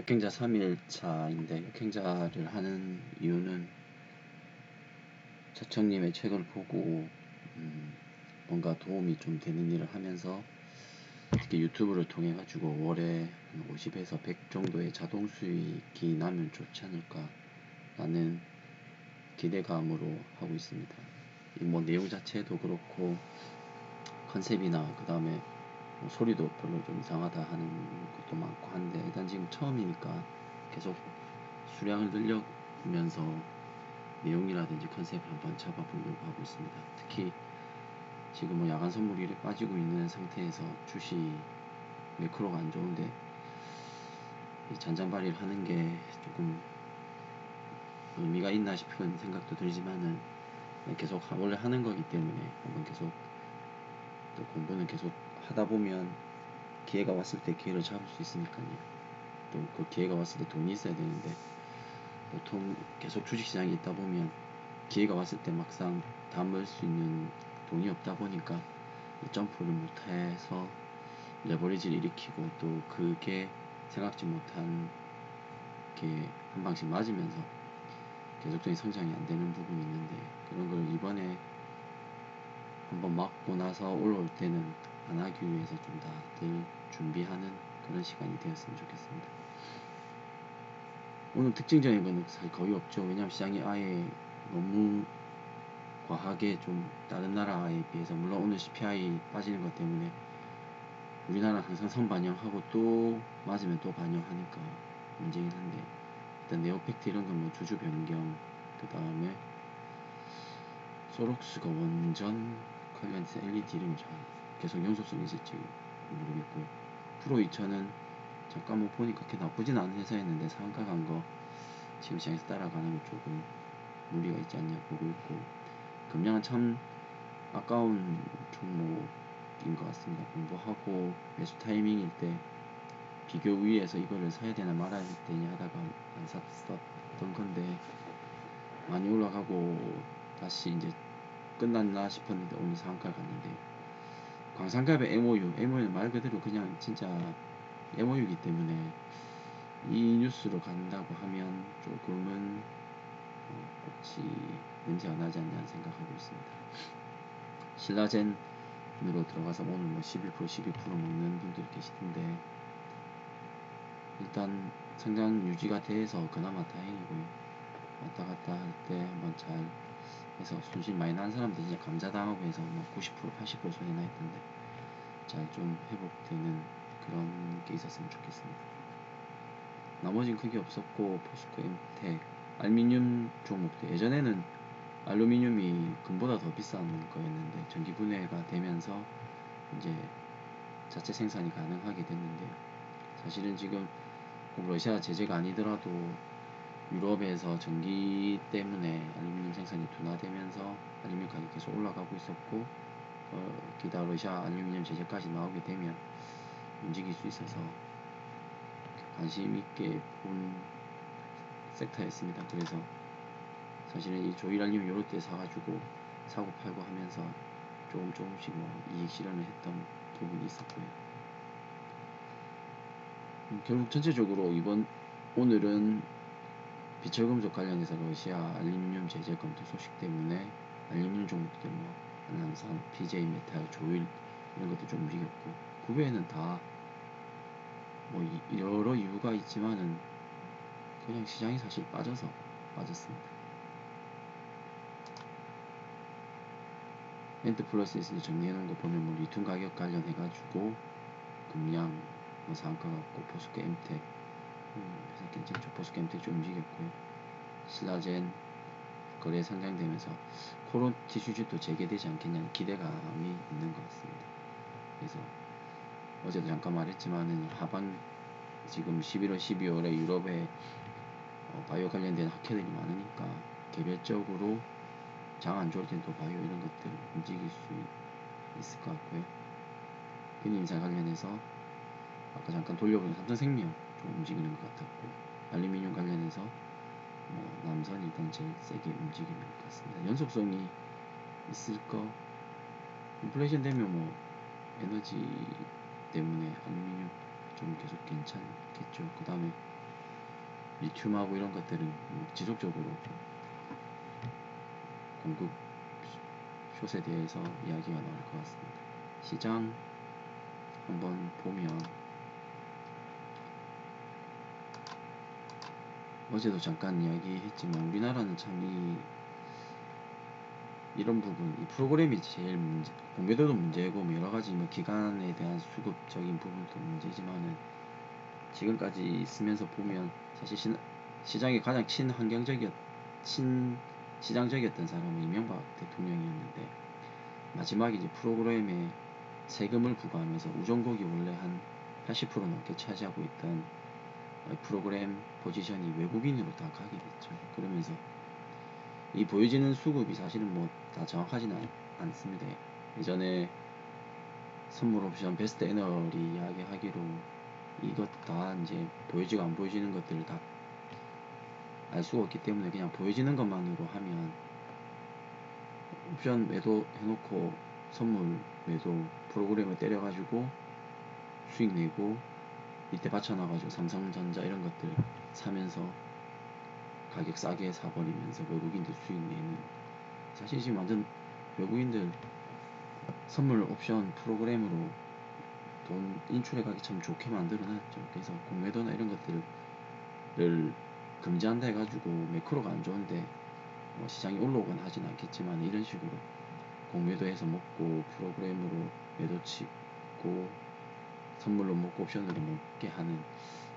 역행자 3일차인데 역행자를 하는 이유는 차청님의 책을 보고 뭔가 도움이 좀 되는 일을 하면서 특히 유튜브를 통해 가지고 월에 50에서 100 정도의 자동 수익이 나면 좋지 않을까 라는 기대감으로 하고 있습니다. 뭐 내용 자체도 그렇고 컨셉이나 그 다음에 소리도 별로 좀 이상하다 하는 것도 많고 한데 일단 지금 처음이니까 계속 수량을 늘려면서 내용이라든지 컨셉을 한번 잡아보려고 하고 있습니다. 특히 지금 뭐 야간 선물이 빠지고 있는 상태에서 주식 매크로가 안 좋은데 이 잔잔바리를 하는 게 조금 의미가 있나 싶은 생각도 들지만은 계속 원래 하는 거기 때문에 한번 계속 또 공부는 계속 하다 보면 기회가 왔을 때 기회를 잡을 수 있으니까요. 또 그 기회가 왔을 때 돈이 있어야 되는데 보통 계속 주식시장에 있다 보면 기회가 왔을 때 막상 담을 수 있는 돈이 없다 보니까 점프를 못해서 레버리지를 일으키고 또 그게 생각지 못한 게 한 방씩 맞으면서 계속적인 성장이 안 되는 부분이 있는데 그런 걸 이번에 한번 맞고 나서 올라올 때는 안 하기 위해서 좀 다들 준비하는 그런 시간이 되었으면 좋겠습니다. 오늘 특징적인 거는 사실 거의 없죠. 왜냐하면 시장이 아예 너무 과하게 좀 다른 나라에 비해서 물론 오늘 CPI 빠지는 것 때문에 우리나라는 항상 선반영하고 또 맞으면 또 반영하니까 문제긴 한데 일단 네오팩트 이런 건 뭐 주주 변경 그 다음에 소록스가 원전 관련해서 LED 이름이 잘 계속 연속성이 있을지 모르겠고요. 프로 2000은 잠깐 뭐 보니까 그렇게 나쁘진 않은 회사였는데 상가 간 거 지금 시장에서 따라가는 거 조금 무리가 있지 않냐 보고 있고 금량은 참 아까운 종목인 것 같습니다. 공부하고 매수 타이밍일 때 비교 우위에서 이거를 사야 되나 말아야 되냐 하다가 안 샀었던 건데 많이 올라가고 다시 이제 끝났나 싶었는데 오늘 상한가 갔는데요. 광산갑의 MOU는 말 그대로 그냥 진짜 MOU이기 때문에 이 뉴스로 간다고 하면 조금은 혹시 냄새가 나지 않냐 생각하고 있습니다. 신라젠으로 들어가서 오늘 뭐 11% 12% 먹는 분들이 계시던데 일단 성장 유지가 돼서 그나마 다행이고요. 왔다 갔다 할 때 한번 잘 해서 손실 많이 난 사람들 이제 감자당하고 해서 뭐 90% 80% 손해나 했던데 잘 좀 회복되는 그런 게 있었으면 좋겠습니다. 나머지는 크게 없었고 포스코, 엠텍, 알루미늄 종목도 예전에는 알루미늄이 금보다 더 비싼 거였는데 전기 분해가 되면서 이제 자체 생산이 가능하게 됐는데요. 사실은 지금 꼭 러시아 제재가 아니더라도 유럽에서 전기 때문에 알루미늄 생산이 둔화되면서 알루미늄 가격이 계속 올라가고 있었고 기다 러시아 알루미늄 제재까지 나오게 되면 움직일 수 있어서 관심 있게 본 섹터였습니다. 그래서 사실은 이 조일 알루미늄 요럴 때 사가지고 사고 팔고 하면서 조금씩 뭐 이익 실현을 했던 부분이 있었고요. 결국 전체적으로 오늘은 비철금속 관련해서 러시아 알루미늄 제재 검토 소식 때문에 알루미늄 종목들 뭐 한남산, PJ메탈, 조일 이런 것도 좀 움직였고 그 외에는 다 뭐 여러 이유가 있지만은 그냥 시장이 사실 빠졌습니다. 엔트플러스에서 정리해놓은 거 보면 뭐 리튬 가격 관련해가지고 금량 뭐 상한가 같고 포스코 엠텍 회사 괜찮죠. 포스코 엠텍 좀 움직였고요. 신라젠 거래 상장되면서 코론 티슈즈도 재개되지 않겠냐는 기대감이 있는 것 같습니다. 그래서 어제도 잠깐 말했지만은 하반 지금 11월 12월에 유럽에 바이오 관련된 학회들이 많으니까 개별적으로 장 안 좋을 땐 또 바이오 이런 것들 움직일 수 있을 것 같고요. 현인사 관련해서 아까 잠깐 돌려보니 삼성생명 좀 움직이는 것 같았고 알루미늄 관련해서 뭐 남선이 일단 제일 세게 움직이는 것 같습니다. 연속성이 있을 거 인플레이션 되면 뭐 에너지 때문에 알루미늄 좀 계속 괜찮겠죠. 그 다음에 리튬하고 이런 것들은 지속적으로 공급 숏에 대해서 이야기가 나올 것 같습니다. 시장 한번 보면 어제도 잠깐 이야기했지만 우리나라는 참 이런 부분, 이 프로그램이 제일 문제, 공매도도 문제고 뭐 여러 가지 뭐 기간에 대한 수급적인 부분도 문제지만은 지금까지 있으면서 보면 사실 시장이 가장 친시장적이었던 사람은 이명박 대통령이었는데 마지막에 이제 프로그램에 세금을 부과하면서 우종국이 원래 한 80% 넘게 차지하고 있던 프로그램 포지션이 외국인으로 다 가게 됐죠. 그러면서 이 보여지는 수급이 사실은 뭐 다 정확하지는 않습니다. 예전에 선물 옵션 베스트 애널이 이야기하기로 이것 다 이제 보여지고 안 보여지는 것들을 다 알 수가 없기 때문에 그냥 보여지는 것만으로 하면 옵션 매도 해놓고 선물 매도 프로그램을 때려가지고 수익 내고 이때 받쳐놔가지고 삼성전자 이런 것들 사면서 가격 싸게 사버리면서 외국인들 수익 내는, 사실 지금 완전 외국인들 선물 옵션 프로그램으로 돈 인출해가기 참 좋게 만들어놨죠. 그래서 공매도나 이런 것들을 금지한다 해가지고 매크로가 안 좋은데 뭐 시장이 올라오건 하진 않겠지만 이런 식으로 공매도해서 먹고 프로그램으로 매도 치고 선물로 먹고 옵션으로 먹게 하는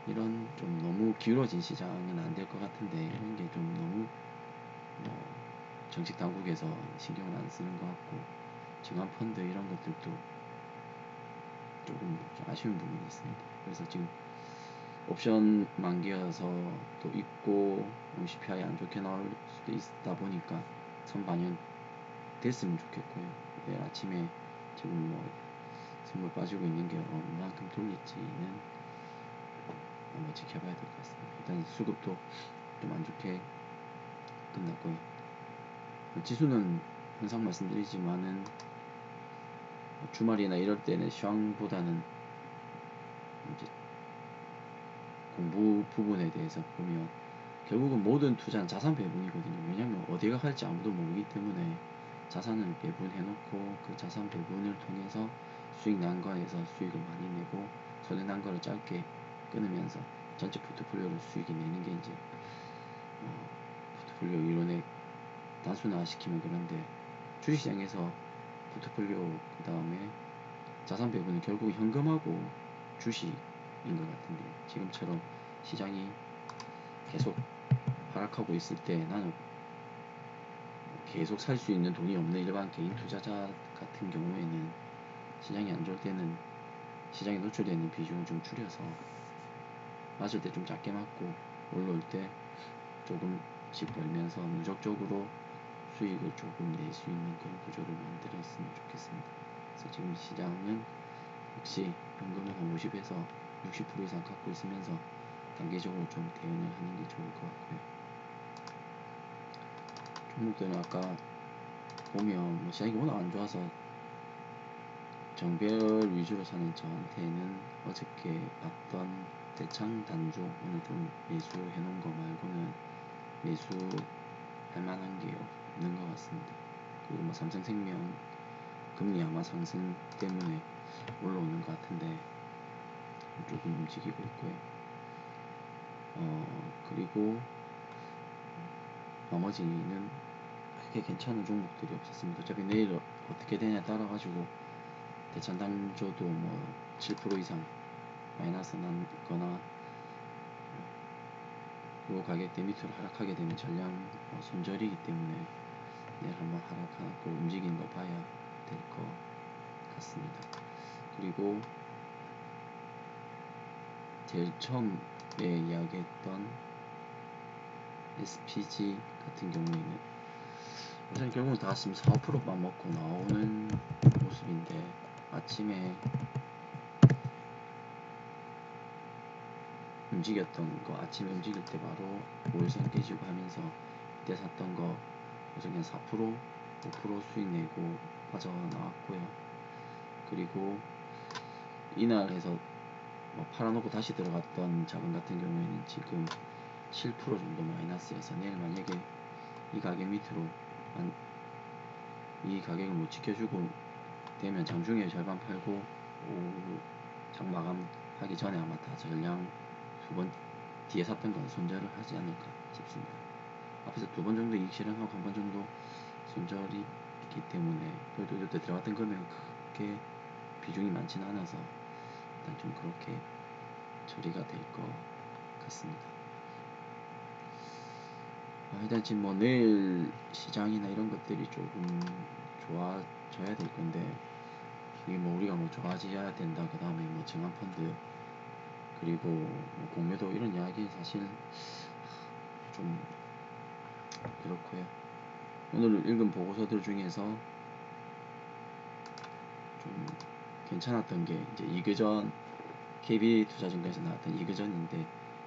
이런 좀 너무 기울어진 시장은 안 될 것 같은데 이런 게 좀 너무 뭐 정책 당국에서 신경을 안 쓰는 것 같고 증환 펀드 이런 것들도 조금 좀 아쉬운 부분이 있습니다. 그래서 지금 옵션 만기여서 또 있고 CPI 안 좋게 나올 수도 있다 보니까 선반영 됐으면 좋겠고요. 내일 아침에 지금 뭐 선물 빠지고 있는 게 얼마만큼 돌릴지는 한번 지켜봐야 될 것 같습니다. 일단 수급도 좀 안 좋게 끝났고요. 지수는 항상 말씀드리지만은 주말이나 이럴 때는 시황보다는 이제 공부 부분에 대해서 보면 결국은 모든 투자는 자산 배분이거든요. 왜냐하면 어디가 갈지 아무도 모르기 때문에 자산을 배분해놓고 그 자산 배분을 통해서 수익 난 거에서 수익을 많이 내고 손해 난 거를 짧게 끊으면서 전체 포트폴리오를 수익이 내는 게 이제 포트폴리오 이론에 단순화시키면 그런데 주식시장에서 포트폴리오 그 다음에 자산 배분은 결국 현금하고 주식인 것 같은데 지금처럼 시장이 계속 하락하고 있을 때 나는 계속 살 수 있는 돈이 없는 일반 개인 투자자 같은 경우에는 시장이 안 좋을 때는 시장에 노출되는 비중을 좀 줄여서 맞을 때 좀 작게 맞고 올라올 때 조금씩 벌면서 누적적으로 수익을 조금 낼 수 있는 그런 구조를 만들었으면 좋겠습니다. 그래서 지금 시장은 역시 현금은 한 50에서 60% 이상 갖고 있으면서 단기적으로 좀 대응을 하는 게 좋을 것 같고요. 종목들은 아까 보면 뭐 시장이 워낙 안 좋아서 정별 위주로 사는 저한테는 어저께 봤던 대창 단조 오늘 좀 매수해 놓은 거 말고는 매수할 만한 게 없는 것 같습니다. 그리고 뭐 삼성생명 금리 아마 상승 때문에 올라오는 것 같은데 조금 움직이고 있고요. 그리고 나머지는 크게 괜찮은 종목들이 없었습니다. 어차피 내일 어떻게 되냐에 따라 가지고 대찬 단조도 뭐 7% 이상 마이너스 난거나 요 가격대 밑으로 하락하게 되면 전량 손절이기 때문에 내일 한번 하락하고 움직이는 거 봐야 될 것 같습니다. 그리고 제일 처음에 이야기했던 SPG 같은 경우에는 우선 결국은 다 지금 4~5%만 먹고 나오는 모습인데 아침에 움직였던 거 아침에 움직일 때 바로 5일선 깨지고 하면서 그때 샀던 거 그냥 4% 5% 수익 내고 빠져나왔고요. 그리고 이날 해서 팔아놓고 다시 들어갔던 자금 같은 경우에는 지금 7% 정도 마이너스여서 내일 만약에 이 가격 밑으로 이 가격을 못 지켜주고 되면 장중에 절반 팔고 오후 장 마감하기 전에 아마 다 전량 두 번 뒤에 샀던 건 손절을 하지 않을까 싶습니다. 앞에서 두 번 정도 이익 실현하고 한 번 정도 손절이 있기 때문에 그래도 이때 들어갔던 금액은 크게 비중이 많지는 않아서 일단 좀 그렇게 처리가 될 것 같습니다. 일단 지금 뭐 내일 시장이나 이런 것들이 조금 좋아져야 될 건데 이게 뭐 우리가 뭐 좋아져야 된다 그 다음에 뭐 증환펀드 그리고 뭐 공매도 이런 이야기 사실 좀 그렇고요. 오늘 읽은 보고서들 중에서 좀 괜찮았던 게 이제 이그전 KB투자증권에서 나왔던 이그전인데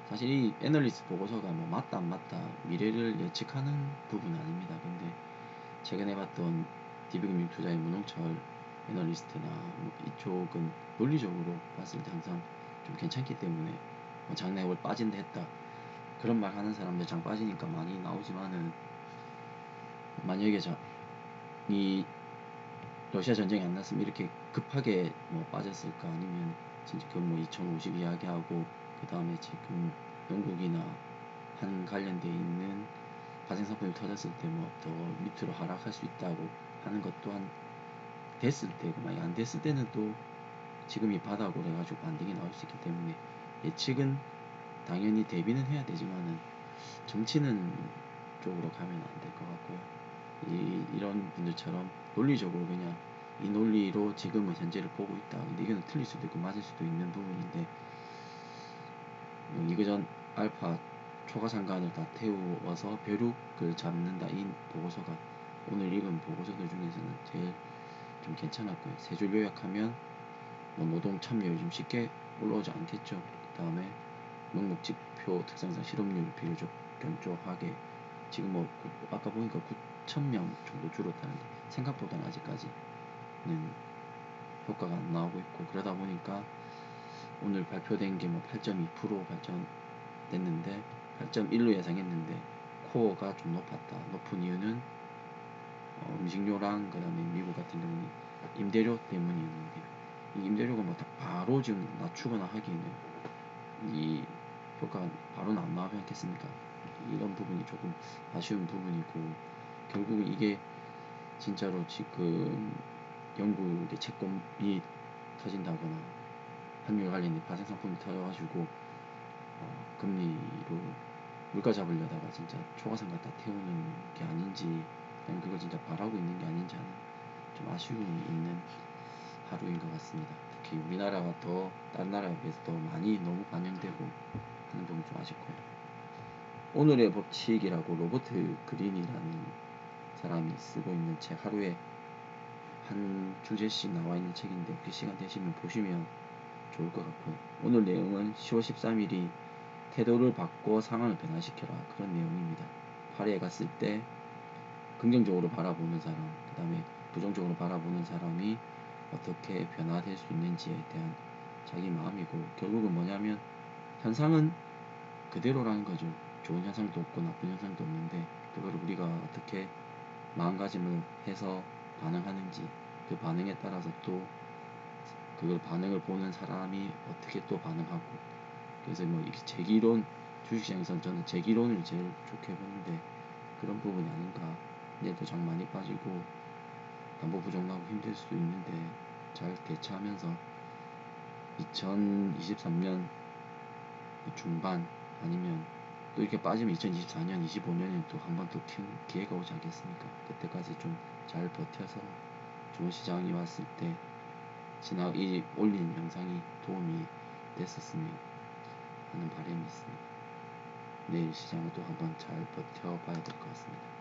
사실 이 애널리스트 보고서가 뭐 맞다 안 맞다 미래를 예측하는 부분은 아닙니다. 근데 최근에 봤던 DB금융투자의 문홍철 애널리스트나 뭐 이쪽은 논리적으로 봤을 때 항상 좀 괜찮기 때문에 뭐 장내 월 빠진다 했다 그런 말 하는 사람들 장 빠지니까 많이 나오지만은 만약에 이 러시아 전쟁이 안 났으면 이렇게 급하게 뭐 빠졌을까 아니면 진짜 그 뭐 2050 이야기하고 그 다음에 지금 영국이나 한 관련돼 있는 가생상품이 터졌을 때 뭐 더 밑으로 하락할 수 있다고 하는 것 또한 됐을 때고 만약 안 됐을 때는 또 지금이 바닥으로 해가지고 반등이 나올 수 있기 때문에 예측은 당연히 대비는 해야 되지만은 정치는 쪽으로 가면 안 될 것 같고요. 이런 분들처럼 논리적으로 그냥 이 논리로 지금의 현재를 보고 있다. 근데 이거는 틀릴 수도 있고 맞을 수도 있는 부분인데 이거전 알파 초과상관을 다 태우어서 벼룩을 잡는다. 이 보고서가 오늘 읽은 보고서들 중에서는 제일 좀 괜찮았고요. 세 줄 요약하면 뭐 노동 참여율 좀 쉽게 올라오지 않겠죠. 그 다음에 명목지표 특성상 실업률 비교적 견조하게 지금 뭐 아까 보니까 9,000명 정도 줄었다는데 생각보다는 아직까지는 효과가 안 나오고 있고 그러다 보니까 오늘 발표된 게 뭐 8.2% 발전됐는데 8.1로 예상했는데 코어가 좀 높은 이유는 음식료랑 그 다음에 미국 같은 경우는 임대료 때문이었는데 이 임대료가 뭐 바로 지금 낮추거나 하기에는 이 효과가 바로는 안 나오지 않겠습니까? 이런 부분이 조금 아쉬운 부분이고 결국은 이게 진짜로 지금 영국의 채권이 터진다거나 환율 관련된 파생상품이 터져가지고 금리로 물가 잡으려다가 진짜 초과상 갖다 태우는 게 아닌지 아니면 그걸 진짜 바라고 있는 게 아닌지 하는 좀 아쉬움이 있는 하루인 것 같습니다. 특히 우리나라가 더 다른 나라에 비해서 더 많이 너무 반영되고 하는 부분이 좀 아쉽고요. 오늘의 법칙이라고 로버트 그린이라는 사람이 쓰고 있는 책 하루에 한 주제씩 나와 있는 책인데 혹시 시간 되시면 보시면 좋을 것 같고요. 오늘 내용은 10월 13일이 태도를 바꿔 상황을 변화시켜라 그런 내용입니다. 파리에 갔을 때 긍정적으로 바라보는 사람 그 다음에 부정적으로 바라보는 사람이 어떻게 변화될 수 있는지에 대한 자기 마음이고 결국은 뭐냐면 현상은 그대로라는 거죠. 좋은 현상도 없고 나쁜 현상도 없는데 그걸 우리가 어떻게 마음가짐을 해서 반응하는지 그 반응에 따라서 또 그걸 반응을 보는 사람이 어떻게 또 반응하고 그래서 뭐 제기론 주식시장에서는 저는 제기론을 제일 좋게 보는데 그런 부분이 아닌가. 내일도 장 많이 빠지고 담보 부족나고 힘들 수도 있는데 잘 대처하면서 2023년 중반 아니면 또 이렇게 빠지면 2024년 25년에 또 한 번 또 기회가 오지 않겠습니까? 그때까지 좀 잘 버텨서 좋은 시장이 왔을 때 이 올린 영상이 도움이 됐었으면 하는 바람이 있습니다. 내일 시장을 또 한번 잘 버텨봐야 될 것 같습니다.